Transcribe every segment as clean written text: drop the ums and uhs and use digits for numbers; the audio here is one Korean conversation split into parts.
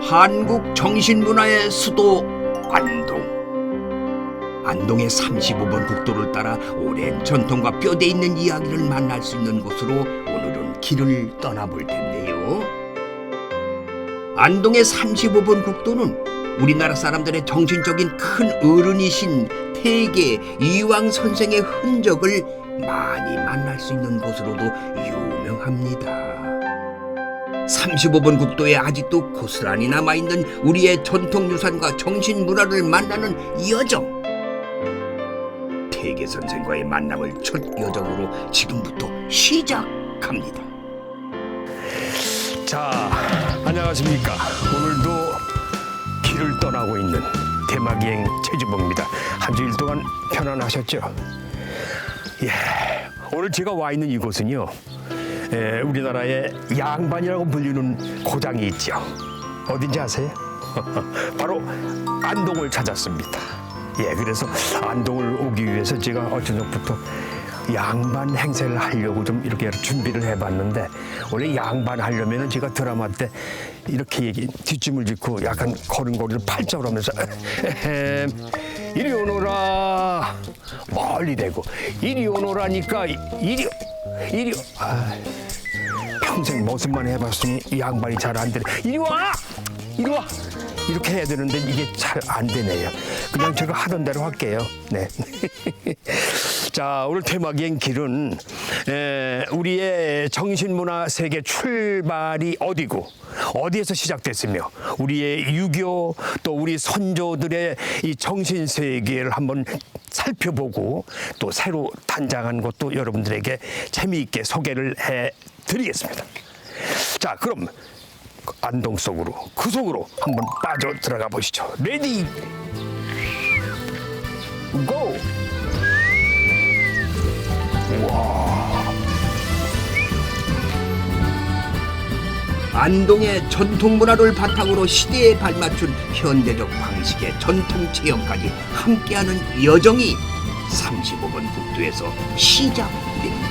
한국 정신문화의 수도 안동. 안동의 35번 국도를 따라 오랜 전통과 뼈대 있는 이야기를 만날 수 있는 곳으로 오늘은 길을 떠나볼 텐데요. 안동의 35번 국도는 우리나라 사람들의 정신적인 큰 어른이신 태계 이황 선생의 흔적을 많이 만날 수 있는 곳으로도 유명합니다. 35번 국도에 아직도 고스란히 남아있는 우리의 전통유산과 정신문화를 만나는 여정. 태계 선생과의 만남을 첫 여정으로 지금부터 시작합니다. 자, 안녕하십니까. 오늘도 길을 떠나고 있는 대마기행 최주봉입니다. 한 주일 동안 편안하셨죠? 예, 오늘 제가 와 있는 이곳은요, 우리나라의 양반이라고 불리는 고장이 있죠. 어딘지 아세요? 바로 안동을 찾았습니다. 예, 그래서 안동을 오기 위해서 제가 어저녁부터 양반 행세를 하려고 좀 이렇게 준비를 해봤는데, 원래 양반 하려면은 제가 드라마 때 이렇게 뒷짐을 짓고 약간 걸음걸이를 팔자로 하면서 이리 오너라 멀리 대고, 이리 오너라니까 이리 평생 머슴만 해봤으니 이 양반이 잘 안 되네. 이리 와 이렇게 해야 되는데 이게 잘 안 되네요. 그냥 제가 하던 대로 할게요. 네. 자, 오늘 테마기행 길은 우리의 정신문화 세계 출발이 어디고 어디에서 시작됐으며 우리의 유교 또 우리 선조들의 이 정신 세계를 한번 살펴보고 또 새로 탄생한 것도 여러분들에게 재미있게 소개를 해드리겠습니다. 자, 그럼 안동 속으로, 그 속으로 한번 빠져 들어가 보시죠. 레디 고! 안동의 전통문화를 바탕으로 시대에 발맞춘 현대적 방식의 전통체험까지 함께하는 여정이 35번 국도에서 시작됩니다.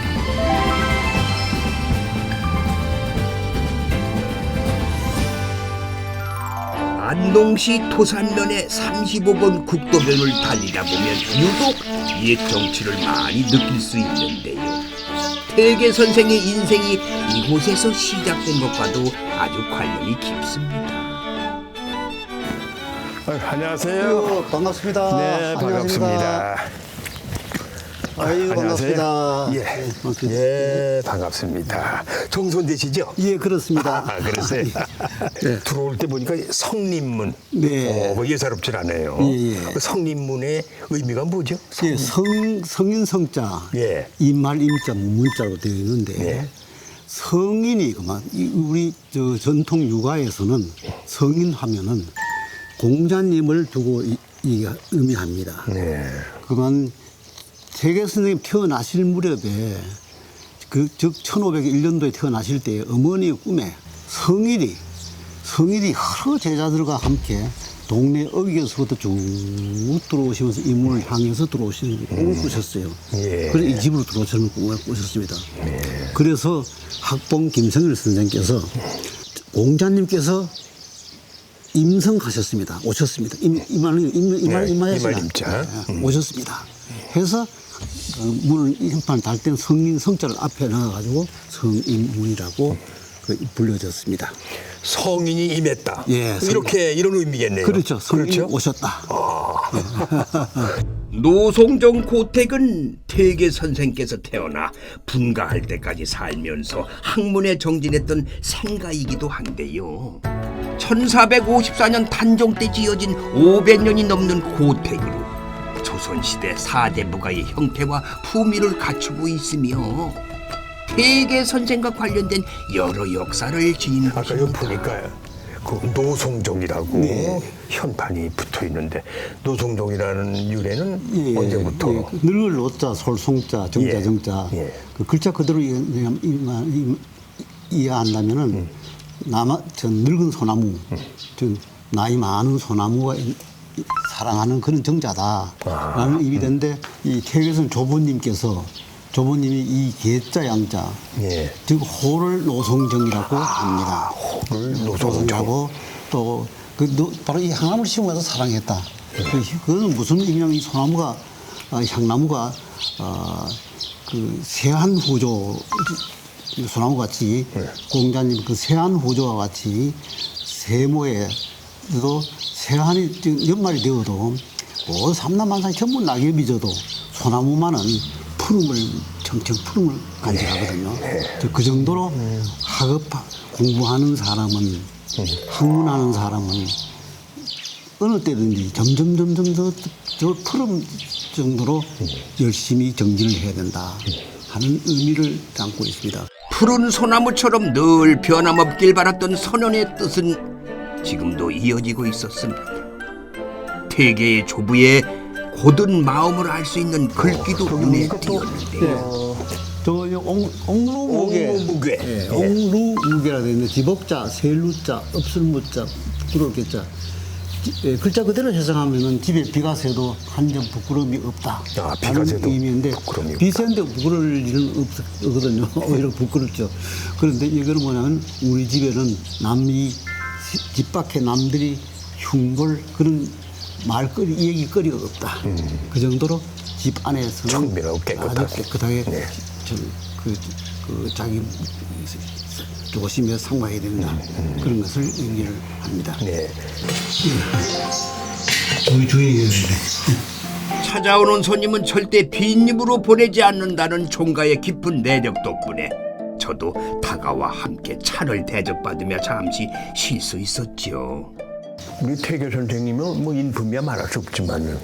안동시 토산면의 35번 국도변을 달리다 보면 유독 옛 정치를 많이 느낄 수 있는데요. 태계 선생의 인생이 이곳에서 시작된 것과도 아주 관련이 깊습니다. 안녕하세요. 반갑습니다. 네, 반갑습니다. 아이고, 안녕하세요. 반갑습니다. 예, 반갑습니다. 정선되시죠? 예, 그렇습니다. 그러세요. 네. 들어올 때 보니까 성립문. 네. 뭐 예사롭질 않아요. 예. 그 성립문의 의미가 뭐죠? 예, 성인 성자, 예. 임말 임자 문자로 되어 있는데 예. 성인이 그만 우리 저 전통 육아에서는 성인 하면은 공자님을 두고 이게 의미합니다. 네. 그만 태계 선생님 태어나실 무렵에 즉 1501년도에 태어나실 때 어머니의 꿈에 성일이 여러 제자들과 함께 동네 어귀에서부터 쭉 들어오시면서 이 문을 향해서 들어오시는 꿈을 꾸셨어요. 예. 그래서 이 집으로 들어오시는 꿈을 꾸셨습니다. 그래서 학봉 김성일 선생님께서 공자님께서 임성하셨습니다. 오셨습니다. 임자. 오셨습니다. 해서 문을 현판을 달 때는 성인 성자를 앞에 넣어가지고 성인문이라고 불려졌습니다. 성인이 임했다. 예, 이렇게 이런 의미겠네요. 그렇죠. 성인이 그렇죠? 오셨다. 노송정 고택은 태계 선생께서 태어나 분가할 때까지 살면서 학문에 정진했던 생가이기도 한데요. 1454년 단종 때 지어진 500년이 넘는 고택으로 조선시대 4대 부가의 형태와 품위를 갖추고 있으며 태계 선생과 관련된 여러 역사를 지닌 아까 여기 보니까 그 노송종이라고 현판이 붙어 있는데 노송종이라는 유래는 언제부터? 늙을 노자, 솔송자, 정자, 정자. 그 글자 그대로 이해한다면은 전 늙은 소나무, 전 나이 많은 소나무가 사랑하는 그런 정자다라는 의미 되는데 이 태계선 조부님께서 조부님이 이 계자 양자, 즉 호를 노송정이라고 합니다. 호를 노송정. 또 바로 이 향나무를 심으면서 사랑했다. 그거는 무슨 의미냐면 이 소나무가 향나무가 그 세한 호조 소나무 같이 공자님 그 세한 호조와 같이 세모에도 세한이 연말이 되어도 뭐 삼남만상이 전부 낙엽이 져도 소나무만은 푸름을 청청 푸름을 간직하거든요. 그 정도로 학업 공부하는 사람은 학문하는 사람은 어느 때든지 점점 저 푸름 정도로 열심히 정진을 해야 된다 하는 의미를 담고 있습니다. 푸른 소나무처럼 늘 변함없길 바랐던 선원의 뜻은 지금도 이어지고 있었습니다. 태계의 조부의 고든 마음을 알 수 있는 글귀도 눈에 띄었는데요. 저 옥루무게, 옥루무게라 되어 있는데 지복자, 세루자, 업술무자, 부끄럽겠자. 글자 그대로 해석하면은 집에 비가 새도 한 점 부끄러움이 없다. 비가 새도 의미인데 부끄러움이 없다. 비 새는데 부끄러울 일은 없거든요. 오히려 부끄럽죠. 그런데 이거는 뭐냐면 우리 집에는 남이 집 밖에 남들이 흉볼 그런 말거리, 얘기거리가 없다. 그 정도로 집 안에서는 청결하고 깨끗하게. 아주 깨끗하게 그 자기 조심해서 상과해야 된다. 그런 것을 얘기를 합니다. 네. 우리 주인이었는데. 찾아오는 손님은 절대 빈 입으로 보내지 않는다는 종가의 깊은 내력 덕분에 저도 다가와 함께 차를 대접받으며 잠시 쉴 수 있었죠. 우리 태계 선생님은 뭐 인품이야 말할 수 없지만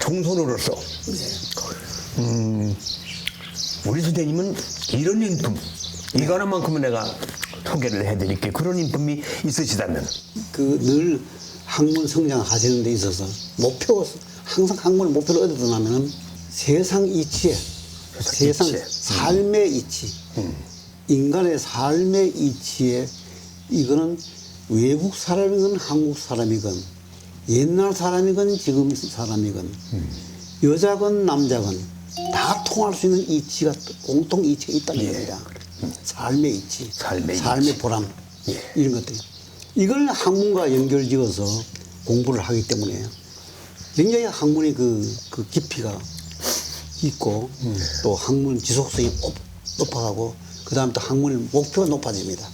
정선으로서 우리 선생님은 이런 인품 이거 하나만큼은 내가 소개를 해드릴게. 그런 인품이 있으시다면 그 늘 학문 성장하시는 데 있어서 목표 항상 학문의 목표를 어디다 놔면은 세상 이치에 세상 삶의 이치 인간의 삶의 이치에 이거는 외국 사람이건 한국 사람이건 옛날 사람이건 지금 사람이건 여자건 남자건 다 통할 수 있는 이치가 공통 이치가 있다는 겁니다. 삶의 이치, 삶의 보람 이런 것들 이걸 학문과 연결지어서 공부를 하기 때문에 굉장히 학문의 그 깊이가 있고 또 학문 지속성이 높아가고 그 다음에 또 학문의 목표가 높아집니다.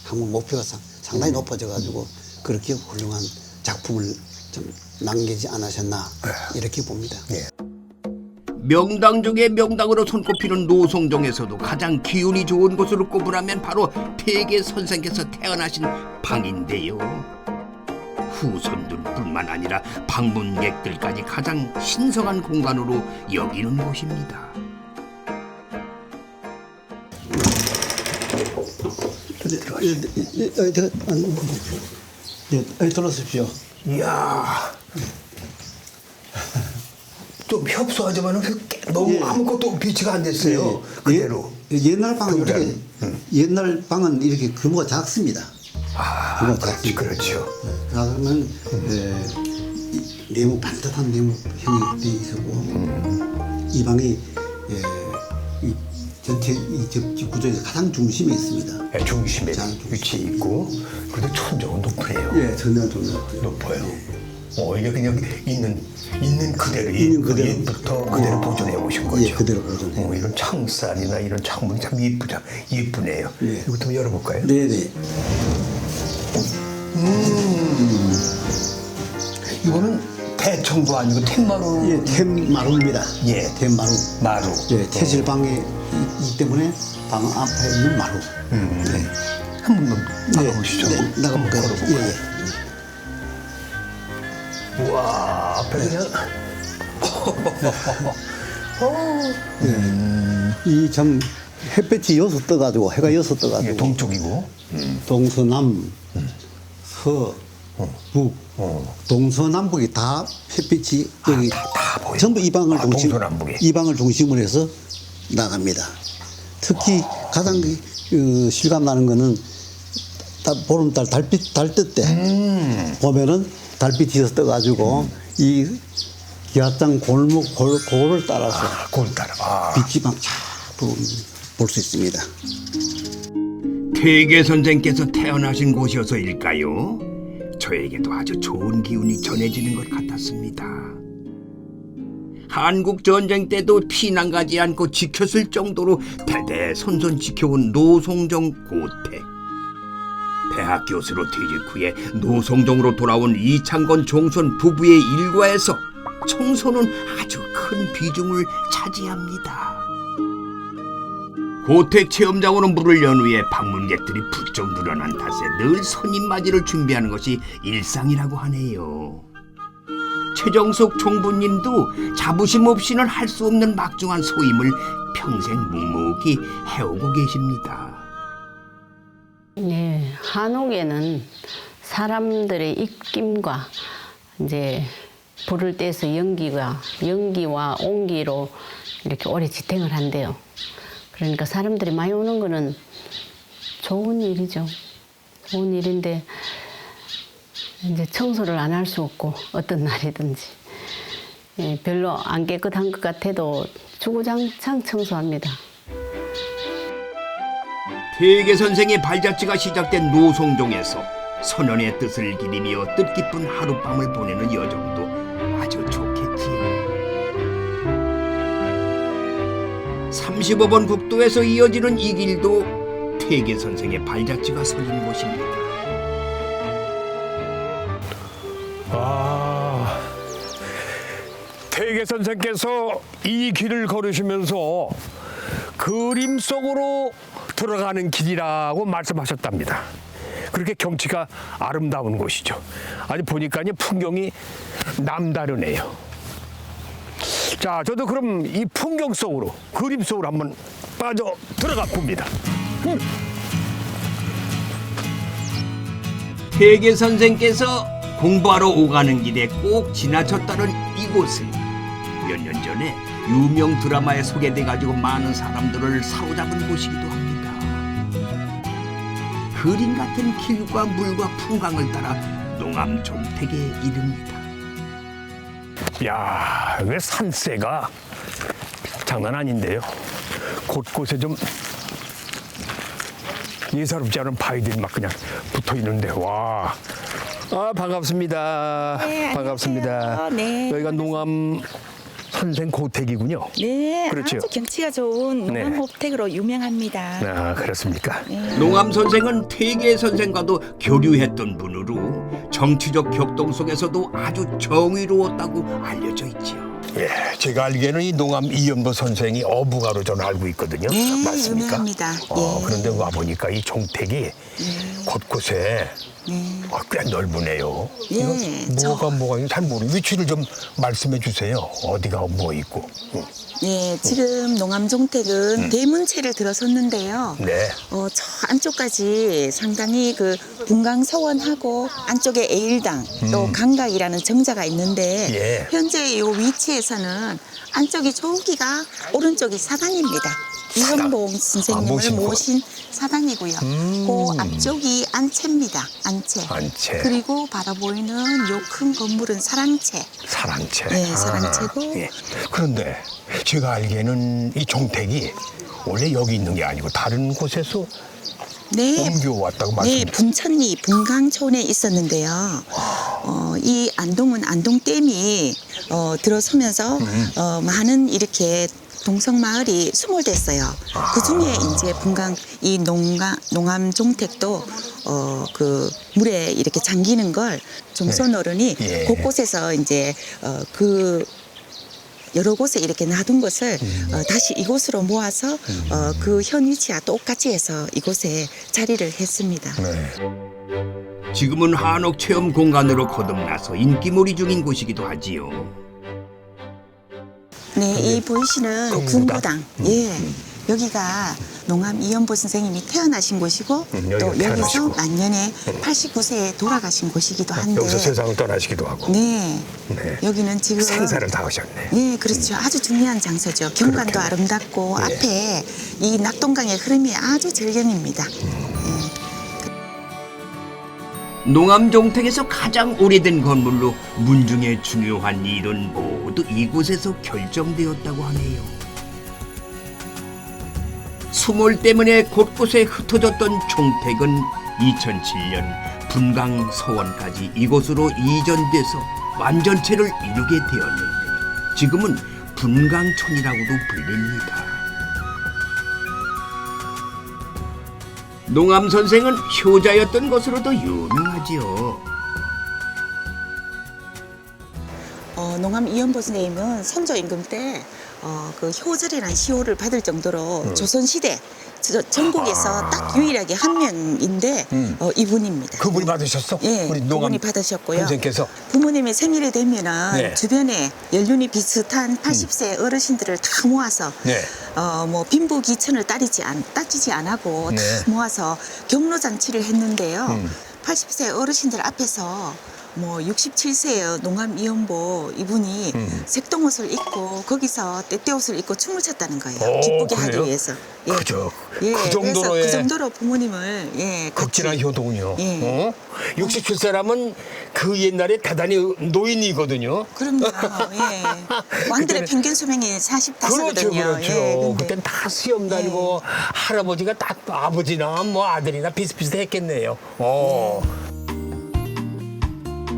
학문 목표가 상당히 높아져가지고 그렇게 훌륭한 작품을 좀 남기지 않으셨나 이렇게 봅니다. 명당 중에 명당으로 손꼽히는 노송동에서도 가장 기운이 좋은 곳으로 꼽으라면 바로 태계 선생께서 태어나신 방인데요. 후손들뿐만 아니라 방문객들까지 가장 신성한 공간으로 여기는 곳입니다. 들어오십시오. 이야 좀 협소하지만 너무 아무것도 비치가 안 됐어요. 그대로. 옛날 방은 이렇게 옛날 방은 이렇게 규모가 작습니다. 규모가 작습니다. 그렇죠. 그러면 네모 반듯한 네모형이 돼 있었고 이 방이 이 전체 이 집 구조에서 가장 중심에 있습니다. 중심에 위치해 있고 그래도 천정은 높으네요. 예, 천정은 좀 높아요. 이게 그냥 있는 그대로 있는 그대로. 옛부터 그대로 보존해 오신 거죠. 예, 그대로 보존해. 이런 창살이나 이런 창문이 참 예쁘네요. 예. 이것도 한번 열어볼까요? 네네. 이거는 대청도 아니고 툇마루. 예, 툇마루입니다. 예. 툇마루. 마루. 예, 태실방에 있기 때문에 방 앞에 있는 마루. 네. 한번 나가보시죠. 네, 나가볼까요? 걸어볼까요? 예, 예. 우와, 앞에 그냥. 이 참 햇볕이 여서 떠가지고 해가 여서 떠가지고 이게 동쪽이고. 동서남 서북 동서남북이 다 햇빛이 여기 다 보여요. 전부 이 방을 동서남북이. 이 방을 중심으로 해서 나갑니다. 특히 가장 실감 나는 거는 보름달 달뜻 때 보면은 달빛이 여서 떠가지고 이 기아장 골목 골을 따라서 골 따라. 빛이 막 볼 수 있습니다. 태계 선생께서 태어나신 곳이어서일까요? 저에게도 아주 좋은 기운이 전해지는 것 같았습니다. 한국 전쟁 때도 피난 가지 않고 지켰을 정도로 대대손손 지켜온 노송정 고택. 대학 교수로 퇴직 후에 노송정으로 돌아온 이창건 종손 부부의 일과에서 청소는 아주 큰 비중을 차지합니다. 고택 체험장으로 문을 연 후에 방문객들이 부쩍 늘어난 탓에 늘 손님 맞이를 준비하는 것이 일상이라고 하네요. 최정숙 총부님도 자부심 없이는 할 수 없는 막중한 소임을 평생 묵묵히 해오고 계십니다. 네, 한옥에는 사람들의 입김과 이제 불을 떼서 연기와 온기로 이렇게 오래 지탱을 한대요. 그러니까 사람들이 많이 오는 거는 좋은 일이죠. 좋은 일인데 이제 청소를 안 할 수 없고 어떤 날이든지 별로 안 깨끗한 것 같아도 주구장창 청소합니다. 태계 선생의 발자취가 시작된 노송정에서 선원의 뜻을 기리며 뜻깊은 하룻밤을 보내는 여정도 아주 좋겠지요. 35번 국도에서 이어지는 이 길도 태계 선생의 발자취가 서린 곳입니다. 태계 선생께서 이 길을 걸으시면서 그림 속으로 들어가는 길이라고 말씀하셨답니다. 그렇게 경치가 아름다운 곳이죠. 아니 보니까 풍경이 남다르네요. 자, 저도 그럼 이 풍경 속으로, 그림 속으로 한번 빠져 들어가 봅니다. 태계 선생께서 공부하러 오가는 길에 꼭 지나쳤다는 이곳은 몇 년 전에 유명 드라마에 소개돼가지고 많은 사람들을 사로잡은 곳이기도 합니다. 그림 같은 길과 물과 풍광을 따라 농암종택에 이릅니다. 야, 왜 산세가 장난 아닌데요. 곳곳에 좀 예사롭지 않은 바위들이 막 그냥 붙어 있는데, 와. 아, 반갑습니다. 네, 반갑습니다. 안녕하세요. 네. 여기가 농암 선생 고택이군요. 네, 그렇죠. 아주 경치가 좋은 네. 농암호택으로 유명합니다. 아, 그렇습니까? 농암 선생은 태계 선생과도 교류했던 분으로 정치적 격동 속에서도 아주 정의로웠다고 알려져 있지요. 예, 제가 알기에는 이 농암 이연보 선생이 어부가로 저는 알고 있거든요. 네, 맞습니까? 유명합니다. 예. 그런데 와 보니까 이 종택이 곳곳에 꽤 넓으네요. 네, 이거 뭐가 잘 모르. 위치를 좀 말씀해 주세요. 어디가 뭐 있고. 네, 지금 농암종택은 대문체를 들어섰는데요. 네. 저 안쪽까지 상당히 그 분강서원하고 안쪽에 에일당 또 강각이라는 정자가 있는데 예. 현재 이 위치에서는 안쪽이 저기가 오른쪽이 사당입니다. 이현봉 선생님을 모신 곳. 모신 사당이고요. 그 앞쪽이 안채입니다. 안채. 안채. 그리고 바라 보이는 요 큰 건물은 사랑채. 사랑채. 네, 사랑채고. 예. 그런데 제가 알기에는 이 종택이 원래 여기 있는 게 아니고 다른 곳에서 네. 옮겨왔다고 네, 말씀드렸어요. 분천리 분강촌에 있었는데요. 이 안동은 안동댐이 들어서면서 많은 이렇게 동성마을이 수몰됐어요. 그 중에 이제 분강 이 농암 종택도 그 물에 이렇게 잠기는 걸 종손 어른이 예. 곳곳에서 이제 그 여러 곳에 이렇게 놔둔 것을 다시 이곳으로 모아서 그 현 위치와 똑같이 해서 이곳에 자리를 했습니다. 네. 지금은 한옥 체험 공간으로 거듭나서 인기몰이 중인 곳이기도 하지요. 네, 이 보이시는 금구당? 금구당. 예. 여기가 농암 이연보 선생님이 태어나신 곳이고 여기가 또 태어나시고. 여기서 만년에 89세에 돌아가신 곳이기도 한데 여기서 세상을 떠나시기도 하고. 네. 네. 여기는 지금 생사를 다 하셨네. 네, 그렇죠. 아주 중요한 장소죠. 경관도 그렇겠네. 아름답고 예. 앞에 이 낙동강의 흐름이 아주 절경입니다. 농암종택에서 가장 오래된 건물로 문중의 중요한 일은 모두 이곳에서 결정되었다고 하네요. 수몰 때문에 곳곳에 흩어졌던 총택은 2007년 분강 서원까지 이곳으로 이전돼서 완전체를 이루게 되었는데 지금은 분강촌이라고도 불립니다. 농암 선생은 효자였던 것으로도 유명하지요. 농암 이연보 선생님은 선조 임금 때 그 효절이라는 시호를 받을 정도로 조선시대 전국에서 딱 유일하게 한 명인데 이분입니다. 그분이 받으셨어? 예, 우리 농암 그분이 받으셨고요. 선생께서. 부모님의 생일이 되면은 네. 주변에 연륜이 비슷한 80세 어르신들을 다 모아서 네. 뭐 빈부귀천을 따지지 않고 네. 다 모아서 경로잔치를 했는데요. 80세 어르신들 앞에서 뭐 67세의 농암 이연보 이분이 색동옷을 입고 거기서 떼떼옷을 입고 춤을 췄다는 거예요. 기쁘게 그래요? 하기 위해서. 그죠. 예, 그 정도로 그래서 그 정도로 부모님을 극진한 효도군요. 예. 67세라면 그 옛날에 대단히 노인이거든요. 그럼요. 예. 왕들의 평균 수명이 45거든요. 그렇죠, 그렇죠. 예, 근데 그땐 다 수염 다니고 할아버지가 딱 아버지나 뭐 아들이나 비슷비슷했겠네요.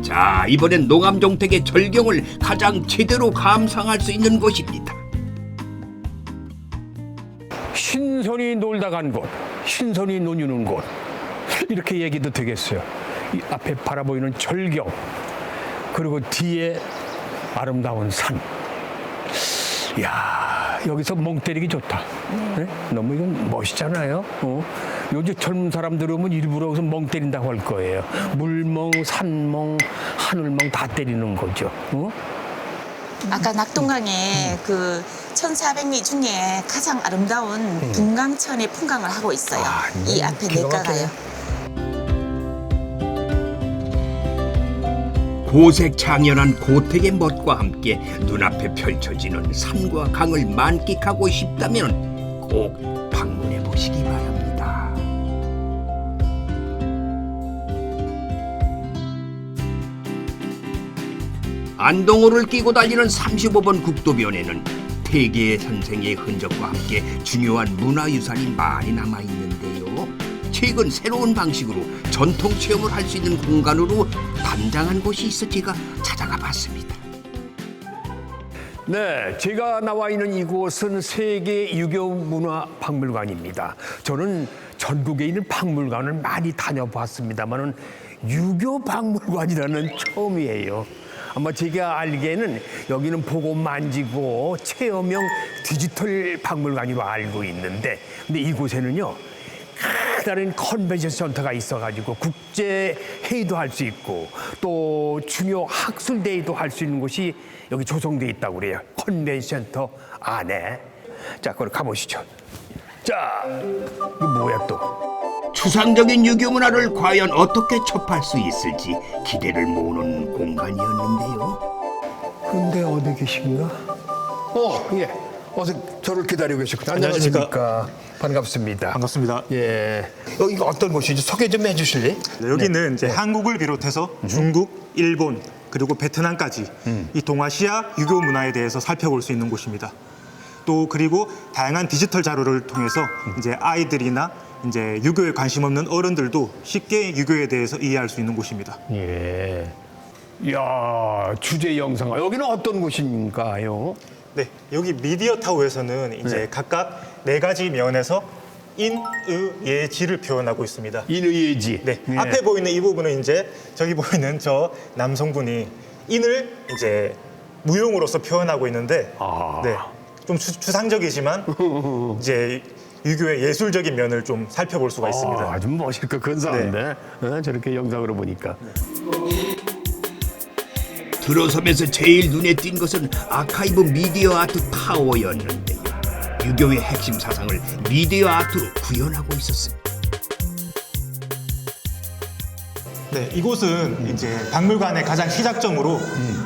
자, 이번엔 농암 종택의 절경을 가장 제대로 감상할 수 있는 곳입니다. 신선이 놀다 간 곳, 신선이 논유는 곳, 이렇게 얘기도 되겠어요. 이 앞에 바라보이는 절경, 그리고 뒤에 아름다운 산. 이야, 여기서 멍 때리기 좋다. 네? 너무 이건 멋있잖아요. 요즘 젊은 사람들 오면 일부러 여기서 멍 때린다고 할 거예요. 물멍, 산멍, 하늘멍 다 때리는 거죠. 아까 낙동강에 그 1400리 중에 가장 아름다운 분강천의 풍광을 하고 있어요. 이 앞에 기가 내과가요. 고색창연한 고택의 멋과 함께 눈앞에 펼쳐지는 산과 강을 만끽하고 싶다면 꼭 방문해 보시기 바랍니다. 안동호를 끼고 달리는 35번 국도변에는 태계 선생의 흔적과 함께 중요한 문화유산이 많이 남아있는데요. 최근 새로운 방식으로 전통 체험을 할 수 있는 공간으로 단장한 곳이 있어 제가 찾아가 봤습니다. 네, 제가 나와 있는 이곳은 세계 유교문화박물관입니다. 저는 전국에 있는 박물관을 많이 다녀봤습니다만은 유교박물관이라는 처음이에요. 아마 제가 알기에는 여기는 보고 만지고 체험형 디지털 박물관으로 알고 있는데, 근데 이곳에는요 다른 컨벤션 센터가 있어가지고 국제 회의도 할 수 있고 또 중요 학술 대회도 할 수 있는 곳이 여기 조성돼 있다고 그래요. 컨벤션 센터 안에. 자, 그럼 가보시죠. 자, 이거 뭐야 또? 추상적인 유교 문화를 과연 어떻게 접할 수 있을지 기대를 모으는 공간이었는데요. 근데 어디 계신가? 예. 어서 저를 기다리고 계셨군요. 안녕하십니까. 안녕하십니까. 반갑습니다. 반갑습니다. 예. 여기가 어떤 곳인지 소개 좀 해주실래요? 네, 여기는 이제 한국을 비롯해서 중국, 일본 그리고 베트남까지 이 동아시아 유교 문화에 대해서 살펴볼 수 있는 곳입니다. 또 그리고 다양한 디지털 자료를 통해서 이제 아이들이나 이제 유교에 관심 없는 어른들도 쉽게 유교에 대해서 이해할 수 있는 곳입니다. 예. 이야, 주제 영상. 여기는 어떤 곳인가요? 네, 여기 미디어 타워에서는 이제 네. 각각 4가지 면에서 인, 의, 예, 지를 표현하고 있습니다. 인의예지. 네, 예. 앞에 보이는 이 부분은 이제 저기 보이는 저 남성분이 인을 이제 무용으로서 표현하고 있는데, 아. 네, 좀 추상적이지만 이제 유교의 예술적인 면을 좀 살펴볼 수가 있습니다. 아주 멋있고 근사한데 저렇게 영상으로 보니까. 들어서면서 제일 눈에 띈 것은 아카이브 미디어 아트 타워였는데요. 유교의 핵심 사상을 미디어 아트로 구현하고 있었습니다. 네, 이곳은 이제 박물관의 가장 시작점으로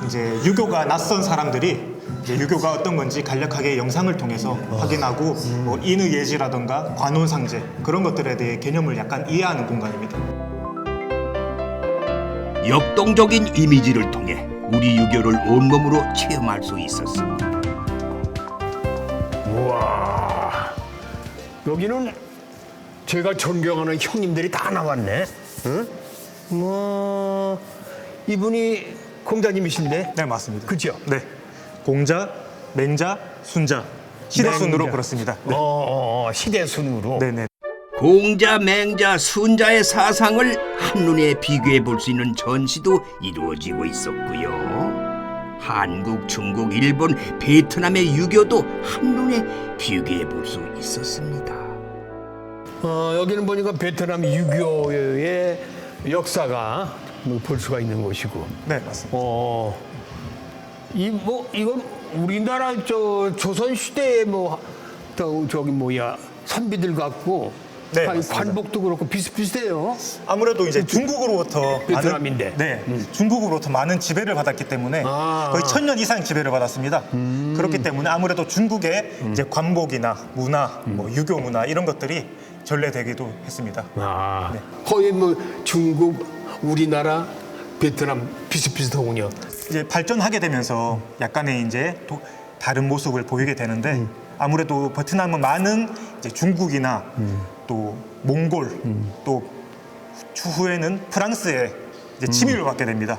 이제 유교가 낯선 사람들이 이제 유교가 어떤 건지 간략하게 영상을 통해서 확인하고 뭐 인의예지라던가 관혼상제 그런 것들에 대해 개념을 약간 이해하는 공간입니다. 역동적인 이미지를 통해 우리 유교를 온몸으로 체험할 수 있었습니다. 우와. 여기는 제가 존경하는 형님들이 다 나왔네. 응? 뭐 이분이 공자님이신데? 네, 맞습니다. 그죠? 네. 공자, 맹자, 순자. 시대순으로 맹자. 그렇습니다. 네. 시대순으로. 네네. 공자, 맹자, 순자의 사상을 한눈에 비교해 볼 수 있는 전시도 이루어지고 있었고요. 한국, 중국, 일본, 베트남의 유교도 한눈에 비교해 볼 수 있었습니다. 여기는 보니까 베트남 유교의 역사가 볼 수가 있는 곳이고. 네, 맞습니다. 이건 우리나라 조선 시대의 저기 선비들 같고. 네, 아니, 맞습니다. 관복도 그렇고 비슷비슷해요. 아무래도 이제 중국으로부터 베트남인데. 중국으로부터 많은 지배를 받았기 때문에 거의 1000년 이상 지배를 받았습니다. 그렇기 때문에 아무래도 중국의 이제 관복이나 문화, 뭐 유교 문화 이런 것들이 전래되기도 했습니다. 네. 거의 중국, 우리나라, 베트남 비슷비슷하군요. 이제 발전하게 되면서 약간의 이제 다른 모습을 보이게 되는데 아무래도 베트남은 많은 이제 중국이나 또 몽골 또 추후에는 프랑스의 이제 침입을 받게 됩니다.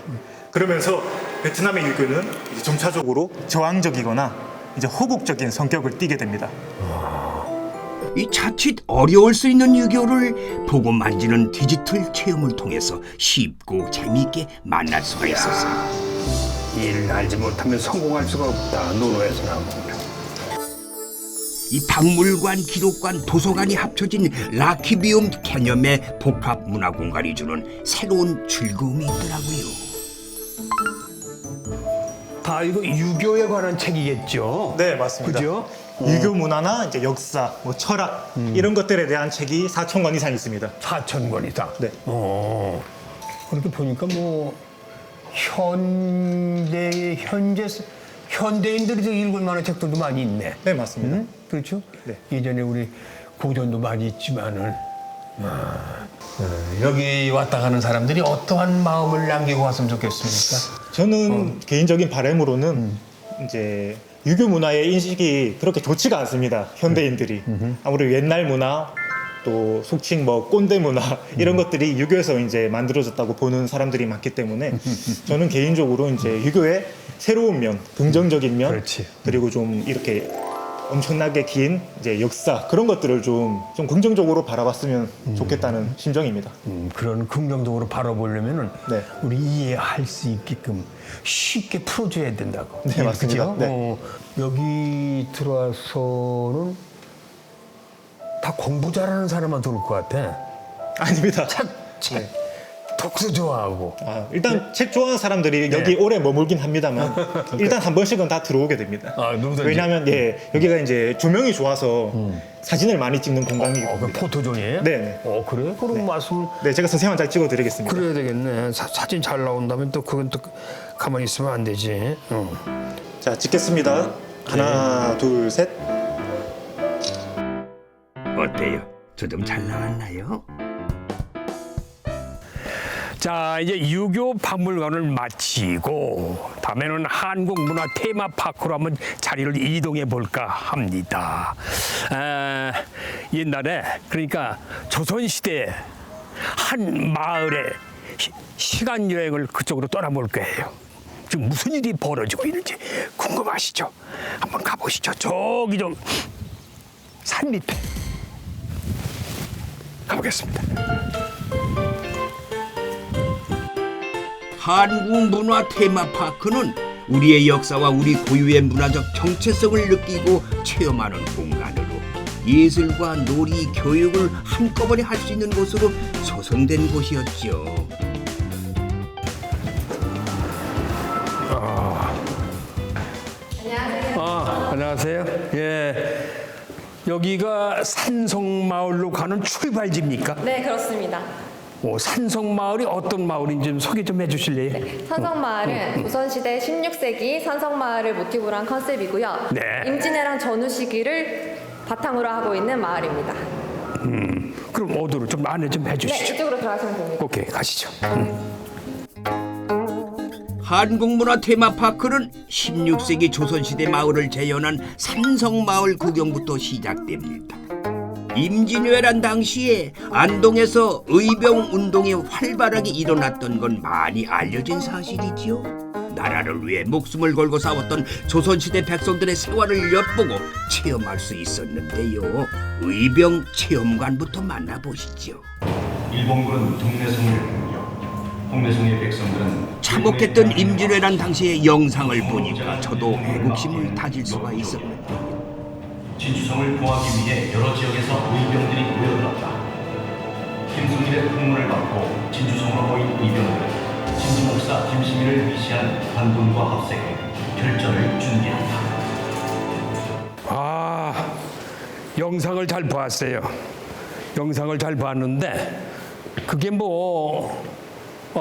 그러면서 베트남의 유교는 이제 점차적으로 저항적이거나 이제 호국적인 성격을 띠게 됩니다. 이 자칫 어려울 수 있는 유교를 보고 만지는 디지털 체험을 통해서 쉽고 재미있게 만날 수가 있었어요. 일을 알지 못하면 성공할 수가 없다. 노노에서 나온 겁니다. 이 박물관, 기록관, 도서관이 합쳐진 라키비움 개념의 복합 문화 공간이 주는 새로운 즐거움이 있더라고요. 다 이거 유교에 관한 책이겠죠? 네, 맞습니다. 그죠? 유교 문화나 이제 역사, 뭐 철학 이런 것들에 대한 책이 4,000권 이상 있습니다. 4,000권 이상. 네. 그렇게 보니까 현대인들이 읽을 만한 책들도 많이 있네. 네, 맞습니다. 그렇죠? 네. 예전에 우리 고전도 많이 있지만은 여기 왔다 가는 사람들이 어떠한 마음을 남기고 왔으면 좋겠습니까? 저는 개인적인 바람으로는 이제 유교 문화의 인식이 그렇게 좋지가 않습니다. 현대인들이 아무래도 옛날 문화 또 속칭 꼰대 문화 이런 것들이 유교에서 이제 만들어졌다고 보는 사람들이 많기 때문에 저는 개인적으로 이제 유교의 새로운 면, 긍정적인 면, 그렇지. 그리고 좀 이렇게 엄청나게 긴 이제 역사 그런 것들을 좀 긍정적으로 바라봤으면 좋겠다는 심정입니다. 그런 긍정적으로 바라보려면은 네. 우리 이해할 수 있게끔 쉽게 풀어줘야 된다고. 네, 맞습니다. 그죠? 네. 여기 들어와서는 다 공부 잘하는 사람만 들어올 것 같아. 아닙니다. 책, 독서 좋아하고. 일단 책 좋아하는 사람들이 여기 오래 머물긴 합니다만 일단 한 번씩은 다 들어오게 됩니다. 누구든지. 왜냐하면 여기가 이제 조명이 좋아서 사진을 많이 찍는 공간이기 그 때문에. 포토존이에요? 네. 그래? 그럼 말씀을 네, 제가 선생님 한 장 찍어드리겠습니다. 그래야 되겠네. 사진 잘 나온다면 또 그건 또 가만히 있으면 안 되지. 자, 찍겠습니다. 하나, 둘, 셋. 어때요? 저 좀 잘 나왔나요? 자, 이제 유교 박물관을 마치고 다음에는 한국 문화 테마파크로 한번 자리를 이동해 볼까 합니다. 옛날에 그러니까 조선시대 한 마을에 시간 여행을 그쪽으로 떠나볼 거예요. 지금 무슨 일이 벌어지고 있는지 궁금하시죠? 한번 가보시죠. 저기 좀 산 밑에 가보겠습니다. 한국 문화 테마파크는 우리의 역사와 우리 고유의 문화적 정체성을 느끼고 체험하는 공간으로 예술과 놀이, 교육을 한꺼번에 할 수 있는 곳으로 조성된 곳이었죠. 안녕하세요. 예. 여기가 산성마을로 가는 출발지입니까? 네, 그렇습니다. 산성마을이 어떤 마을인지 좀 소개 좀 해주실래요? 산성마을은 조선시대 16세기 산성마을을 모티브로 한 컨셉이고요. 네. 임진왜란 전후 시기를 바탕으로 하고 있는 마을입니다. 그럼 어디로 좀 안내 좀 네, 해주시죠. 이쪽으로 들어가시면 됩니다. 오케이, 가시죠. 한국문화 테마파크는 16세기 조선시대 마을을 재현한 산성마을 구경부터 시작됩니다. 임진왜란 당시에 안동에서 의병 운동이 활발하게 일어났던 건 많이 알려진 사실이지요. 나라를 위해 목숨을 걸고 싸웠던 조선시대 백성들의 생활을 엿보고 체험할 수 있었는데요. 의병 체험관부터 만나보시죠. 일본군은 동래성을 공격. 동래성의 백성들은 참혹했던 임진왜란 당시의 영상을 보니까 저도 애국심을 다질 수가 있었는데요. 진주성을 보호하기 위해 여러 지역에서 의병들이 모여들었다. 김순길의 풍문을 받고 진주성으로 모인 의병들은 진주목사 김시민을 위시한 관군과 합세해 결전을 준비한다. 아, 영상을 잘 봤어요. 영상을 잘 봤는데 그게 뭐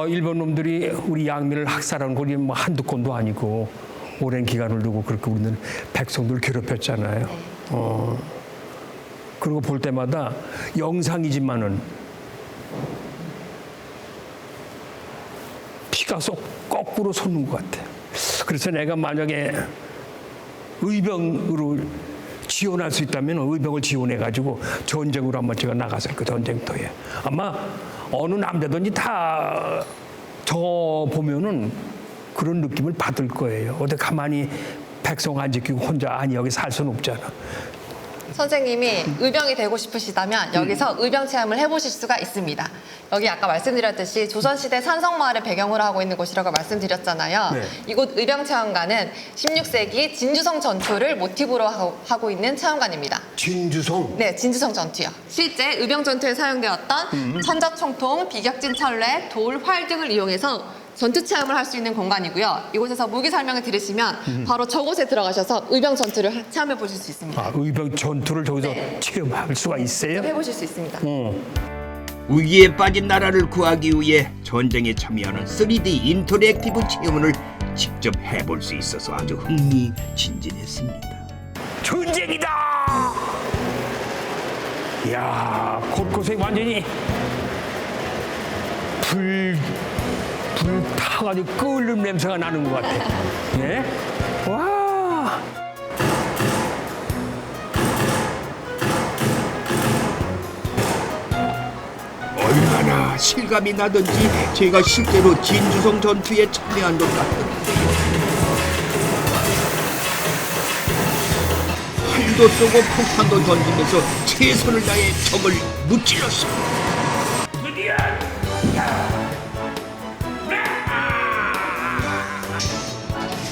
일본 놈들이 우리 양민을 학살한 곳이 뭐 한두 건도 아니고 오랜 기간을 두고 그렇게 우리는 백성들 괴롭혔잖아요. 그리고 볼 때마다 영상이지만은 피가 쏙 거꾸로 솟는 것 같아. 그래서 내가 만약에 의병으로 지원할 수 있다면 의병을 지원해가지고 전쟁으로 한번 제가 나갔을 그 전쟁터에 아마 어느 남자든지 다 저 보면은 그런 느낌을 받을 거예요. 어디 가만히 백성 안 지키고 혼자 아니 여기 살 수는 없잖아. 선생님이 의병이 되고 싶으시다면 여기서 의병 체험을 해보실 수가 있습니다. 여기 아까 말씀드렸듯이 조선시대 산성마을을 배경으로 하고 있는 곳이라고 말씀드렸잖아요. 네. 이곳 의병 체험관은 16세기 진주성 전투를 모티브로 하고 있는 체험관입니다. 진주성. 네, 진주성 전투요. 실제 의병 전투에 사용되었던 천자총통, 비격진 철례, 돌, 활 등을 이용해서 전투 체험을 할 수 있는 공간이고요. 이곳에서 무기 설명을 들으시면 바로 저곳에 들어가셔서 의병 전투를 체험해 보실 수 있습니다. 아, 의병 전투를 저기서 체험할 수가 있어요? 해보실 수 있습니다. 위기에 빠진 나라를 구하기 위해 전쟁에 참여하는 3D 인터랙티브 체험을 직접 해볼 수 있어서 아주 흥미진진했습니다. 전쟁이다! 이야, 곳곳에 완전히 불 타가지고 끓는 냄새가 나는 것 같아. 예? 와! 얼마나 실감이 나던지 제가 실제로 진주성 전투에 참여한 것 같던데요. 활도 쏘고 폭탄도 던지면서 최선을 다해 적을 무찔렀습니다.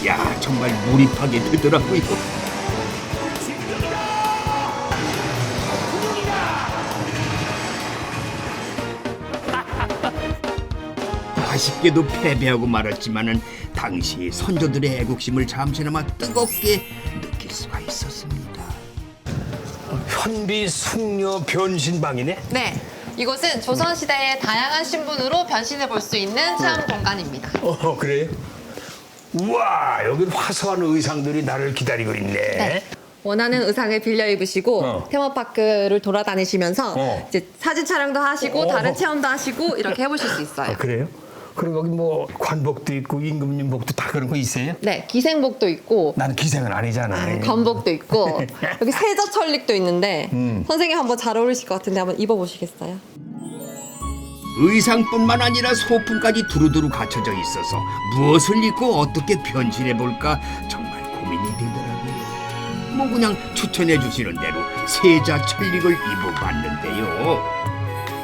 야, 정말 몰입하게 되더라고요. 아쉽게도 패배하고 말았지만은 당시 선조들의 애국심을 잠시나마 뜨겁게 느낄 수가 있었습니다. 현비 숙녀 변신방이네? 네, 이곳은 조선시대의 다양한 신분으로 변신해 볼 수 있는 체험 공간입니다. 그래요? 우와, 여기 화사한 의상들이 나를 기다리고 있네. 네. 원하는 의상을 빌려 입으시고 테마파크를 돌아다니시면서 이제 사진 촬영도 하시고 다른 체험도 하시고 이렇게 해보실 수 있어요. 아, 그래요? 그리고 여기 뭐 관복도 있고 임금님복도 다 그런 거 있어요? 네, 기생복도 있고 나는 기생은 아니잖아. 관복도 있고 여기 세자철릭도 있는데 선생님 한번 잘 어울리실 것 같은데 한번 입어보시겠어요? 의상뿐만 아니라 소품까지 두루두루 갖춰져 있어서 무엇을 입고 어떻게 변신해볼까 정말 고민이 되더라고요. 뭐 그냥 추천해 주시는 대로 세자 철릭을 입어봤는데요.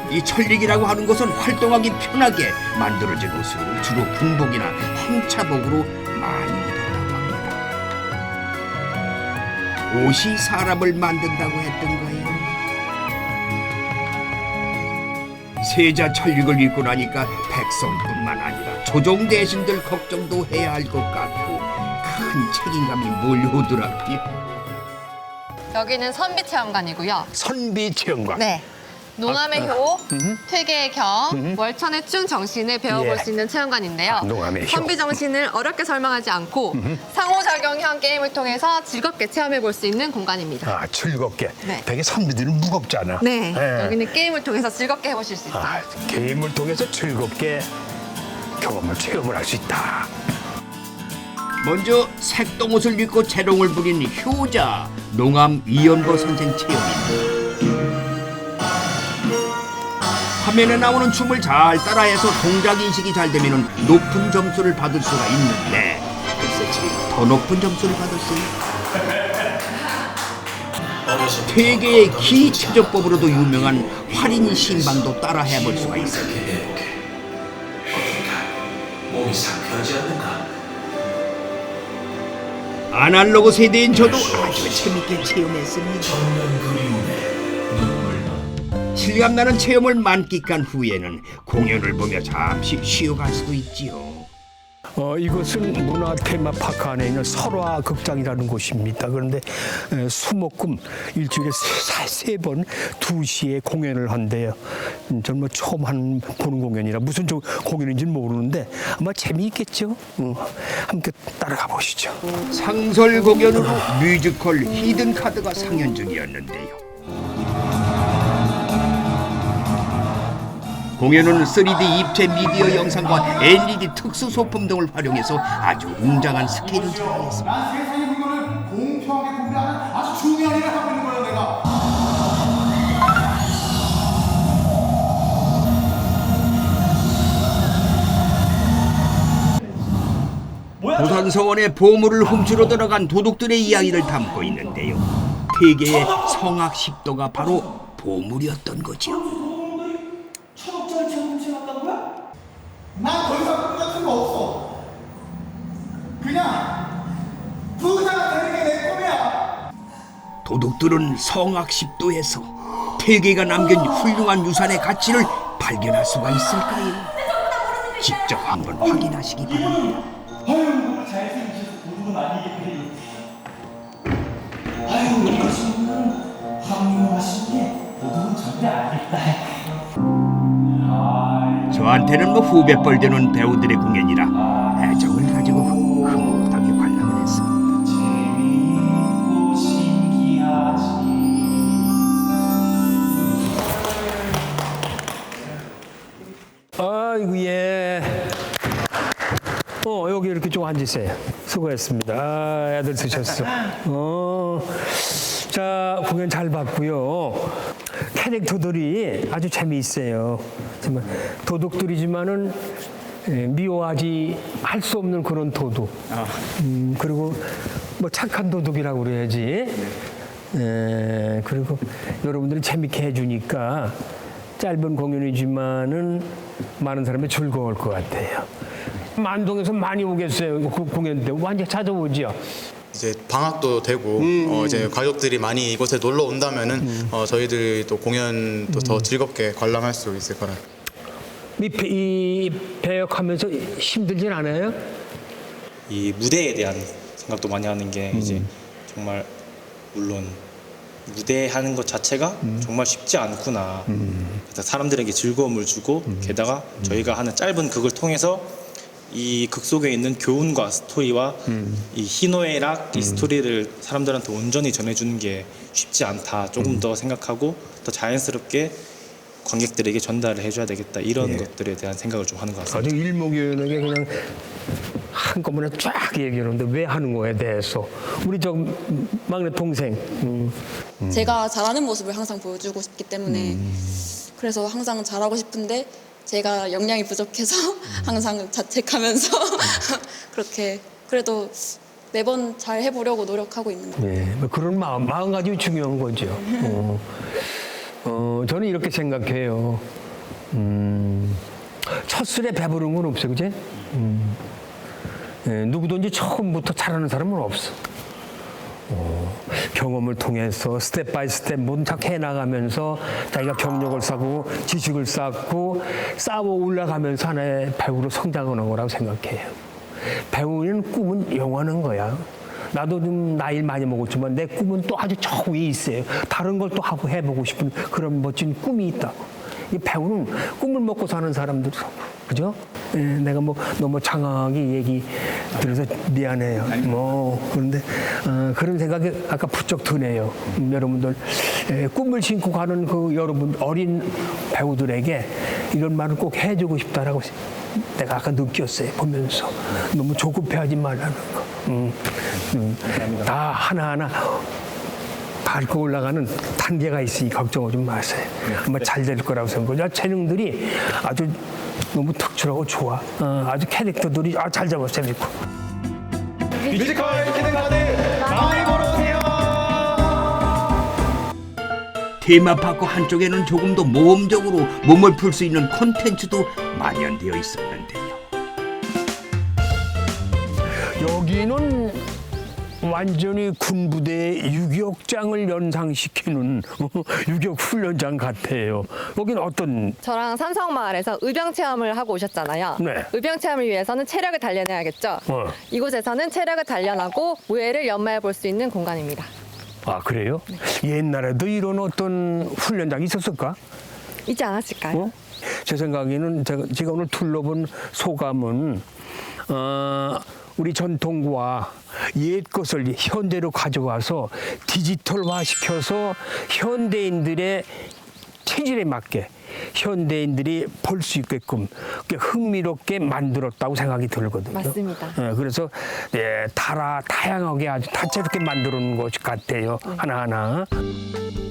이 철릭이라고 하는 것은 활동하기 편하게 만들어진 옷으로 주로 군복이나 행차복으로 많이 입었다고 합니다. 옷이 사람을 만든다고 했던가요? 세자 철릭을 입고 나니까 백성뿐만 아니라 조정 대신들 걱정도 해야 할 것 같고 큰 책임감이 몰려오더라고요. 여기는 선비체험관이고요. 선비체험관. 네. 농암의 효, 퇴계의 겸, 월천의 충 정신을 배워볼 예. 수 있는 체험관인데요. 농암의 효. 선비 정신을 어렵게 설명하지 않고 상호작용형 게임을 통해서 즐겁게 체험해볼 수 있는 공간입니다. 아, 즐겁게. 네. 되게 선비들은 무겁잖아. 네, 예. 여기는 게임을 통해서 즐겁게 해보실 수 있어요. 아, 게임을 통해서 즐겁게 경험을 체험을 할 수 있다. 먼저 색동옷을 입고 재롱을 부린 효자 농암 이연보 선생 체험입니다. 화면에 나오는 춤을 잘 따라해서 동작 인식이 잘 되면 높은 점수를 받을 수가 있는데 글쎄 제가 더 높은 점수를 받았어요. 퇴계의 기체조법으로도 유명한 활인 신방도 따라 해볼 수가 있었는데 몸이 상쾌하지 않는가? 아날로그 세대인 저도 아주 재밌게 체험했습니다. 청년 그리움에 눈물 실감나는 체험을 만끽한 후에는 공연을 보며 잠시 쉬어갈 수도 있지요. 이것은 문화 테마파크 안에 있는 설화 극장이라는 곳입니다. 그런데 수목금 일주일에 세 번 2시에 공연을 한대요. 저는 뭐 처음 보는 공연이라 무슨 공연인지는 모르는데 아마 재미있겠죠. 함께 따라가 보시죠. 상설 공연으로 뮤지컬 히든 카드가 상연 중이었는데요. 공연은 3D 입체 미디어 영상과 LED 특수 소품 등을 활용해서 아주 웅장한 스케일을 자랑했습니다. 세상의 물건을 공평하게 분배하는 아주 중요한 일을 하고 있는 거예요, 내가. 부산서원의 보물을 훔치러 들어간 도둑들의 이야기를 담고 있는데요. 퇴계의 성악 10도가 바로 보물이었던 거죠. 난 더 이상 꿈 같은 거 없어. 그냥 부자가 되는 게 내 꿈이야. 도둑들은 성악 10도에서 퇴계가 남긴 훌륭한 유산의 가치를 발견할 수가 있을까요? 직접 한번 확인하시기 바랍니다. 아유, 잘생기셔서 도둑은 아니겠네. 아유, 우리 친구는 황유하신데 도둑은 절대 아니겠다. 저한테는 뭐 후배뻘 되는 배우들의 공연이라 애정을 가지고 흐뭇하게 관람을 했습니다. 재미있고 신기하지. 아이고 예. 여기 이렇게 좀 앉으세요. 수고했습니다. 애들 드셨어. 자, 공연 잘 봤고요. 캐릭터들이 아주 재미있어요. 정말 도둑들이지만은 미워하지 할 수 없는 그런 도둑. 그리고 뭐 착한 도둑이라고 그래야지. 그리고 여러분들이 재밌게 해주니까 짧은 공연이지만은 많은 사람이 즐거울 것 같아요. 만동에서 많이 오겠어요. 그 공연 때 완전 찾아오죠. 이제 방학도 되고 이제 가족들이 많이 이곳에 놀러 온다면은 저희들이 또 공연도 더 즐겁게 관람할 수 있을 거라. 이 배역하면서 힘들진 않아요? 이 무대에 대한 생각도 많이 하는 게 이제 정말 물론 무대하는 것 자체가 정말 쉽지 않구나. 사람들에게 즐거움을 주고 게다가 저희가 하는 짧은 극을 통해서 이 극 속에 있는 교훈과 스토리와 이 희노애락 이 스토리를 사람들한테 온전히 전해주는 게 쉽지 않다. 조금 더 생각하고 더 자연스럽게 관객들에게 전달을 해줘야 되겠다. 이런 것들에 대한 생각을 좀 하는 것 같습니다. 아주 일목요연하게 그냥 한꺼번에 쫙 얘기하는데 왜 하는 거에 대해서 우리 저 막내 동생 제가 잘하는 모습을 항상 보여주고 싶기 때문에 그래서 항상 잘하고 싶은데 제가 역량이 부족해서 항상 자책하면서 그렇게 그래도 매번 잘 해보려고 노력하고 있는 거예요. 뭐 그런 마음가짐이 중요한 거죠. 저는 이렇게 생각해요. 첫술에 배부른 건 없어, 그지? 누구든지 처음부터 잘하는 사람은 없어. 경험을 통해서 스텝 바이 스텝 모든 작 해나가면서 자기가 경력을 쌓고 지식을 쌓고 쌓아 올라가면서 하나의 배우로 성장하는 거라고 생각해요. 배우는 꿈은 영원한 거야. 나도 좀 나이를 많이 먹었지만 내 꿈은 또 아주 저 위에 있어요. 다른 걸 또 하고 해보고 싶은 그런 멋진 꿈이 있다고. 이 배우는 꿈을 먹고 사는 사람들이라고. 그죠? 내가 뭐 너무 장황하게 얘기 들어서 미안해요. 그런데 그런 생각이 아까 부쩍 드네요. 여러분들 꿈을 신고 가는 그 여러분 어린 배우들에게 이런 말을 꼭 해주고 싶다라고 내가 아까 느꼈어요. 보면서 너무 조급해하지 말라는 거. 다 하나하나 다 밟고 올라가는 단계가 있으니 걱정하지 마세요. 아마 잘 될 거라고 생각해요. 재능들이 아주 너무 특출하고 좋아. 아주 캐릭터들이 잘 잡아 재밌고. 뮤지컬 키드가든 많이 보러 오세요. 테마파크 한쪽에는 조금 더 모험적으로 몸을 풀 수 있는 콘텐츠도 마련되어 있었는데요. 여기는 완전히 군부대의 유격장을 연상시키는 유격 훈련장 같아요. 여기는 어떤? 저랑 삼성마을에서 의병 체험을 하고 오셨잖아요. 네. 의병 체험을 위해서는 체력을 단련해야겠죠. 이곳에서는 체력을 단련하고 무예를 연마해 볼 수 있는 공간입니다. 아, 그래요? 옛날에도 이런 어떤 훈련장이 있었을까? 있지 않았을까요? 제 생각에는 제가 오늘 둘러본 소감은 우리 전통과 옛 것을 현대로 가져와서 디지털화시켜서 현대인들의 체질에 맞게 현대인들이 볼 수 있게끔 흥미롭게 만들었다고 생각이 들거든요. 맞습니다. 그래서 다양하게 아주 다채롭게 만들어 놓은 것 같아요. 하나하나.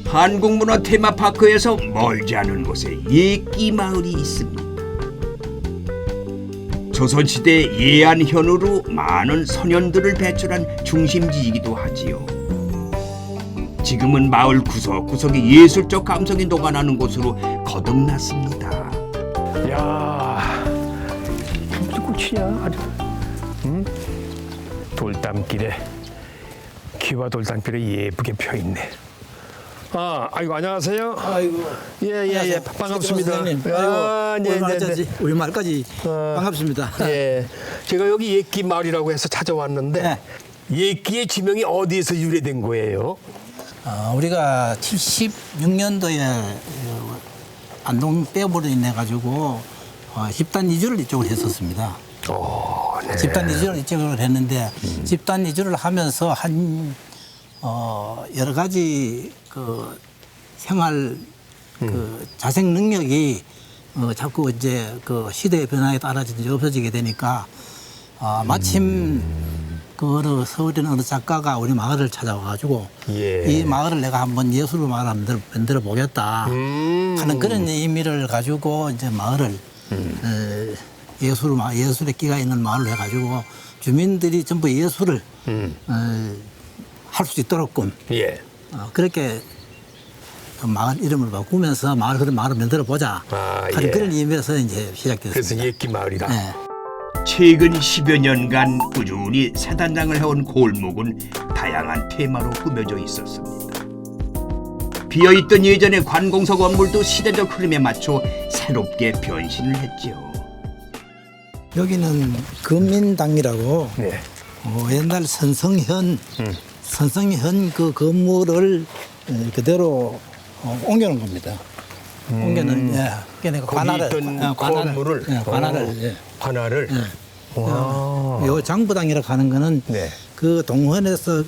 한국문화 테마파크에서 멀지 않은 곳에 예끼 마을이 있습니다. 조선시대 예안현으로 많은 선현들을 배출한 중심지이기도 하지요. 지금은 마을 구석구석에 예술적 감성이 녹아나는 곳으로 거듭났습니다. 야, 무슨 꽃이야 아주. 돌담길에 기와 돌담길에 예쁘게 펴 있네. 아이고 안녕하세요. 아이고 예 반갑습니다. 아이고 우리 말까지 반갑습니다. 예, 제가 여기 예끼 마을이라고 해서 찾아왔는데 예끼의 지명이 어디에서 유래된 거예요? 우리가 76년도에 안동 빼버려 인해 가지고 집단 이주를 이쪽으로 했었습니다. 네. 집단 이주를 이쪽으로 했는데 집단 이주를 하면서 여러 가지 그 생활 그 자생 능력이 자꾸 이제 그 시대의 변화에 따라 이제 없어지게 되니까 마침 그 서울에 어느 작가가 우리 마을을 찾아와가지고 이 마을을 내가 한번 예술로 마을 만들어 보겠다 하는 그런 의미를 가지고 이제 마을을 예술의 끼가 있는 마을로 해가지고 주민들이 전부 예술을 할 수 있도록끔 그렇게 마을 이름을 바꾸면서 마을을 만들어 보자 하는 그런 의미에서 이제 시작됐습니다. 그래서 예끼 마을이다. 네. 최근 10여 년간 꾸준히 새 단장을 해온 골목은 다양한 테마로 꾸며져 있었습니다. 비어있던 예전의 관공서 건물도 시대적 흐름에 맞춰 새롭게 변신을 했죠. 여기는 금민당이라고 옛날 선성현 그 건물을 그대로 옮겨놓은 겁니다. 옮겨놓은 그러니까 관할을 요 장부당이라고 하는 거는 그 동원에서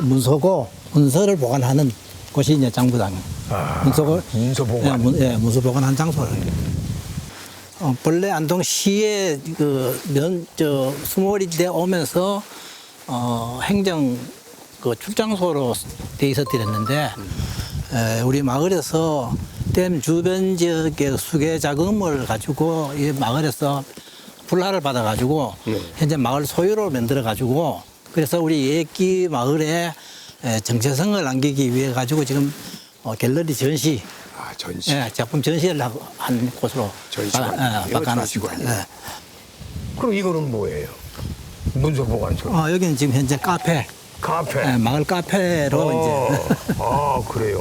문서고 문서를 보관하는 곳이 이제 장부당. 문서 보관. 문서 보관한 장소를. 본래 안동시에 수몰이 돼 오면서 행정 그 출장소로 돼 있었더랬는데 우리 마을에서 댐 주변 지역의 수계 자금을 가지고 이 마을에서 불화를 받아가지고 현재 마을 소유로 만들어가지고 그래서 우리 예끼 마을에 정체성을 남기기 위해 가지고 지금 갤러리 전시, 작품 전시를 한 곳으로 바꿔놨습니다. 그럼 이거는 뭐예요? 문서 보관소. 여기는 지금 현재 카페. 마을 카페로 이제. 그래요.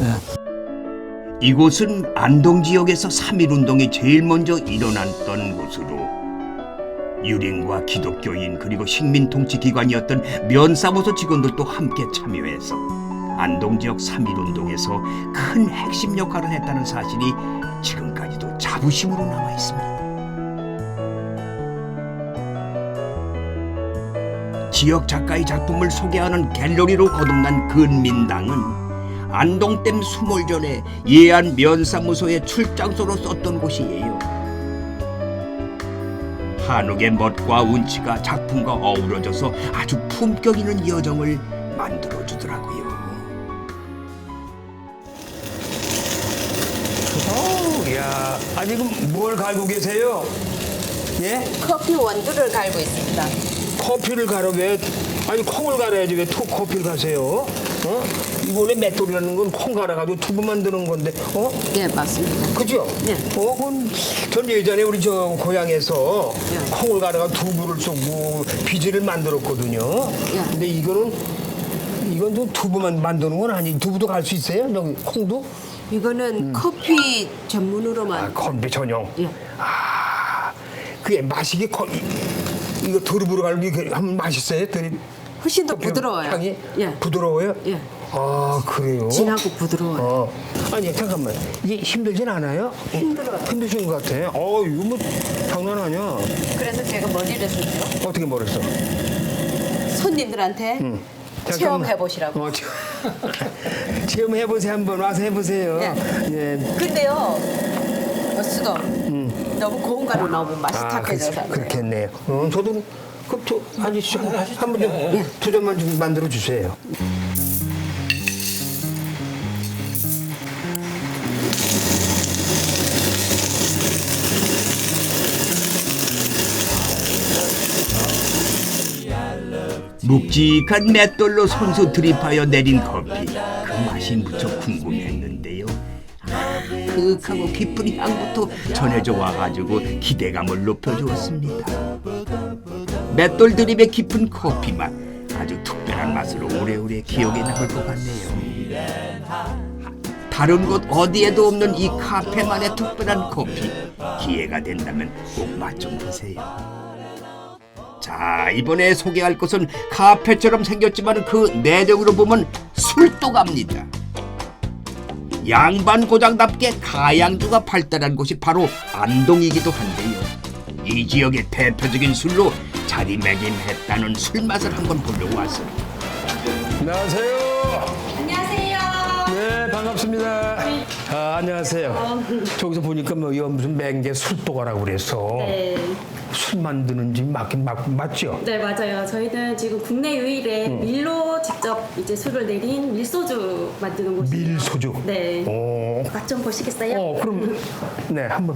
이곳은 안동 지역에서 3.1운동이 제일 먼저 일어났던 곳으로 유린과 기독교인 그리고 식민통치기관이었던 면사무소 직원들도 함께 참여해서 안동 지역 3.1운동에서 큰 핵심 역할을 했다는 사실이 지금까지도 자부심으로 남아 있습니다. 지역 작가의 작품을 소개하는 갤러리로 거듭난 근민당은 안동댐 수몰 전에 예안 면사무소의 출장소로 썼던 곳이에요. 한옥의 멋과 운치가 작품과 어우러져서 아주 품격 있는 여정을 만들어주더라고요. 야, 아 지금 뭘 갈고 계세요? 예? 커피 원두를 갈고 있습니다. 커피를 갈아 왜? 아니 콩을 갈아야지 왜 커피를 가세요? 어? 이거 원래 맷돌이라는 건 콩 갈아가지고 두부 만드는 건데, 어? 네, 맞습니다. 그죠? 네. 그건 전 예전에 우리 저 고향에서 콩을 갈아가 두부를 쏘고 비지를 만들었거든요. 근데 이건 좀 두부만 만드는 건 아니. 두부도 갈 수 있어요? 여기 콩도? 이거는 커피 전문으로만. 아, 커피 전용. 예. 아, 그게 맛이 이거 두부로 갈면 이게 한번 맛있어요? 훨씬 더 부드러워요. 향이 예. 부드러워요? 예. 아, 그래요? 진하고 부드러워요. 아니 잠깐만, 이게 힘들진 않아요? 힘들어요. 힘드신 것 같아. 이거 뭐 장난 아니야. 그래서 제가 머리를 썼죠. 어떻게 머렸어? 손님들한테 체험해 보시라고. 체험해 보세요. 한번 와서 해보세요. 예. 근데요, 수도 너무 고운 가루 넣으면 맛이 탁해져서. 그렇겠네요. 저도 아저씨 한번 좀 두 점만 좀 만들어 주세요. 묵직한 맷돌로 손수 드립하여 내린 커피. 그 맛이 무척 궁금했는데요. 그윽하고 깊은 향부터 전해져 와가지고 기대감을 높여주었습니다. 맷돌 드립의 깊은 커피 맛, 아주 특별한 맛으로 오래오래 기억에 남을 것 같네요. 다른 곳 어디에도 없는 이 카페만의 특별한 커피, 기회가 된다면 꼭 맛 좀 보세요. 자, 이번에 소개할 것은 카페처럼 생겼지만 그 내력으로 보면 술도갑니다. 양반고장답게 가양주가 발달한 곳이 바로 안동이기도 한데요. 이 지역의 대표적인 술로 자리매김했다는 술맛을 한번 보려고 왔습니다. 안녕하세요. 안녕하세요. 네, 반갑습니다. 아, 안녕하세요. 저기서 보니까 뭐 이거 무슨 맹계 술도가라고 그래서 네. 술 만드는 집 맞죠? 네, 맞아요. 저희는 지금 국내 유일의 밀로 직접 이제 술을 내린 밀소주 만드는 곳이에요. 밀소주. 네. 오. 맛 좀 보시겠어요? 그럼 네, 한번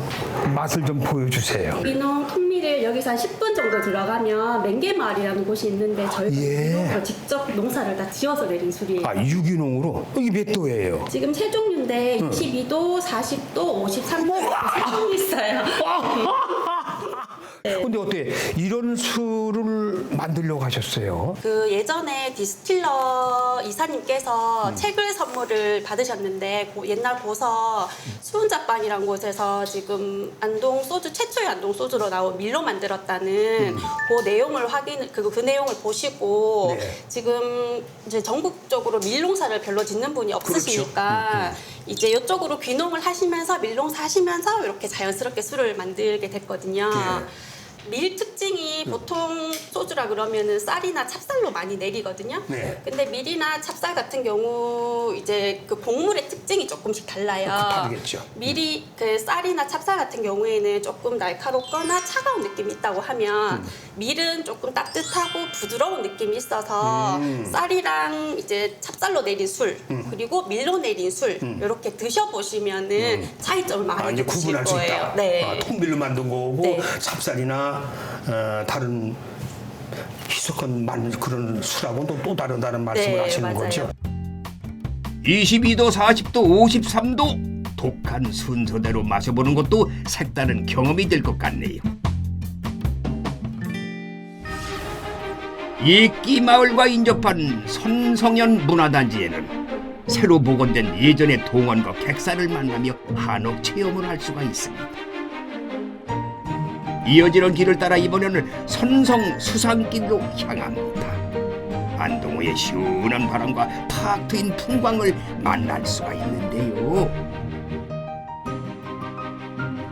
맛을 좀 보여주세요. 비농 풍미를 여기서 한 10분 정도 들어가면 맹계마을이라는 곳이 있는데 저희가 직접 농사를 다 지어서 내린 술이에요. 아, 유기농으로? 이게 몇 도예요? 지금 세 종류인데 22도, 40도, 53도 세 종류 있어요. 근데 어때? 이런 술을 만들려고 하셨어요? 그 예전에 디스틸러 이사님께서 책을 선물을 받으셨는데 옛날 고서 수은작반이라는 곳에서 지금 안동 소주 최초의 안동 소주로 나온 밀로 만들었다는 그 내용을 그 내용을 보시고 지금 이제 전국적으로 밀농사를 별로 짓는 분이 없으시니까 이제 이쪽으로 귀농을 하시면서 밀농사 하시면서 이렇게 자연스럽게 술을 만들게 됐거든요. 밀 특징이 보통 소주라 그러면은 쌀이나 찹쌀로 많이 내리거든요. 근데 밀이나 찹쌀 같은 경우 이제 그 곡물의 특징이 조금씩 달라요. 다르겠죠. 밀이 그 쌀이나 찹쌀 같은 경우에는 조금 날카롭거나 차가운 느낌이 있다고 하면 밀은 조금 따뜻하고 부드러운 느낌이 있어서 쌀이랑 이제 찹쌀로 내린 술 그리고 밀로 내린 술 이렇게 드셔보시면은 차이점을 많이 이제 느끼실 구분할 수 거예요. 있다. 네. 통밀로 만든 거고 네. 찹쌀이나 다른 희석한 그런 술하고는 또 다르다는 말씀을 하시는 맞아요. 거죠. 22도, 40도, 53도 독한 순서대로 마셔보는 것도 색다른 경험이 될 것 같네요. 이끼마을과 인접한 선성연 문화단지에는 새로 복원된 예전의 동원과 객사를 만나며 한옥 체험을 할 수가 있습니다. 이어지는 길을 따라 이번에는 선성 수산길로 향합니다. 안동호의 시원한 바람과 팍 트인 풍광을 만날 수가 있는데요.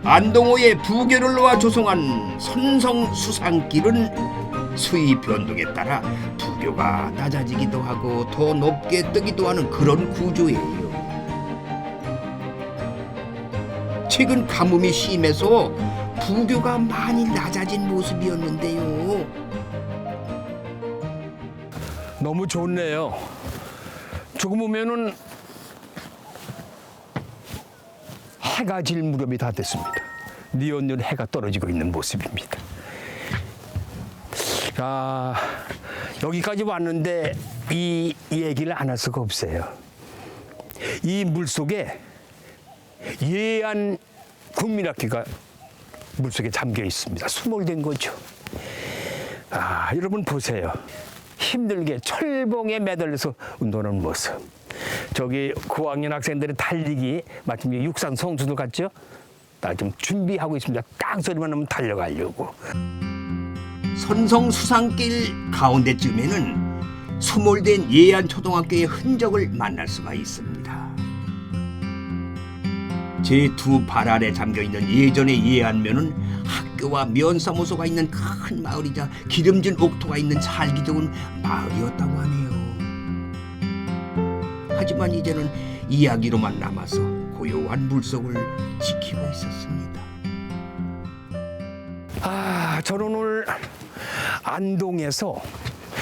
안동호의 부계를 놓아 조성한 선성 수산길은 수위 변동에 따라 부교가 낮아지기도 하고 더 높게 뜨기도 하는 그런 구조예요. 최근 가뭄이 심해서 부교가 많이 낮아진 모습이었는데요. 너무 좋네요. 조금 오면은 해가 질 무렵이 다 됐습니다. 뉘엿뉘엿 해가 떨어지고 있는 모습입니다. 여기까지 왔는데 이 얘기를 안 할 수가 없어요. 이 물속에 예안 국민학교가 물속에 잠겨 있습니다. 수몰된 거죠. 여러분 보세요. 힘들게 철봉에 매달려서 운동하는 모습. 저기 고학년 학생들의 달리기 마침 육상 선수들 같죠? 다 좀 준비하고 있습니다. 딱 소리만 나면 달려가려고. 선성 수상길 가운데쯤에는 수몰된 예안 초등학교의 흔적을 만날 수가 있습니다. 제 두 발 아래 잠겨있는 예전의 예안면은 학교와 면사무소가 있는 큰 마을이자 기름진 옥토가 있는 살기 좋은 마을이었다고 하네요. 하지만 이제는 이야기로만 남아서 고요한 물속을 지키고 있었습니다. 저는 오늘 안동에서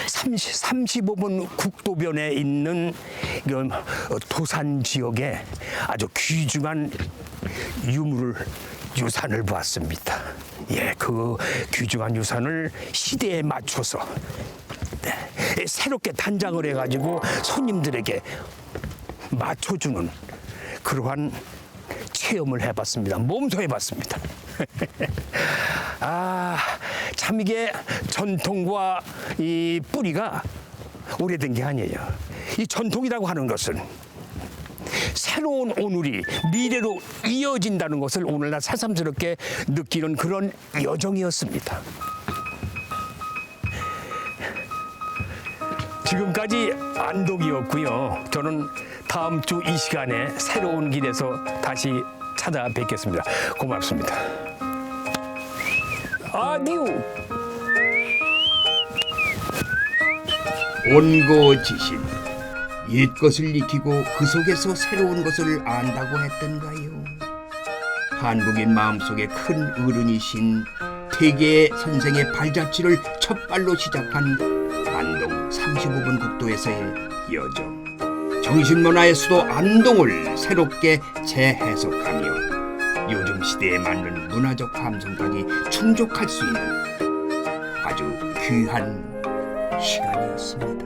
35번 국도변에 있는 도산 지역에 아주 귀중한 유산을 보았습니다. 그 귀중한 유산을 시대에 맞춰서 새롭게 단장을 해가지고 손님들에게 맞춰주는 그러한 체험을 해봤습니다. 몸소 해봤습니다. 참 이게 전통과 이 뿌리가 오래된 게 아니에요. 이 전통이라고 하는 것은 새로운 오늘이 미래로 이어진다는 것을 오늘날 새삼스럽게 느끼는 그런 여정이었습니다. 지금까지 안동이었고요. 저는 다음 주 이 시간에 새로운 길에서 다시 찾아뵙겠습니다. 고맙습니다. 아디오. 온고지신, 옛 것을 익히고 그 속에서 새로운 것을 안다고 했던가요? 한국인 마음속에 큰 어른이신 태계 선생의 발자취를 첫 발로 시작한 안동 35번 국도에서의 여정. 정신문화의 수도 안동을 새롭게 재해석하며 요즘 시대에 맞는 문화적 감성까지 충족할 수 있는 아주 귀한 시간이었습니다.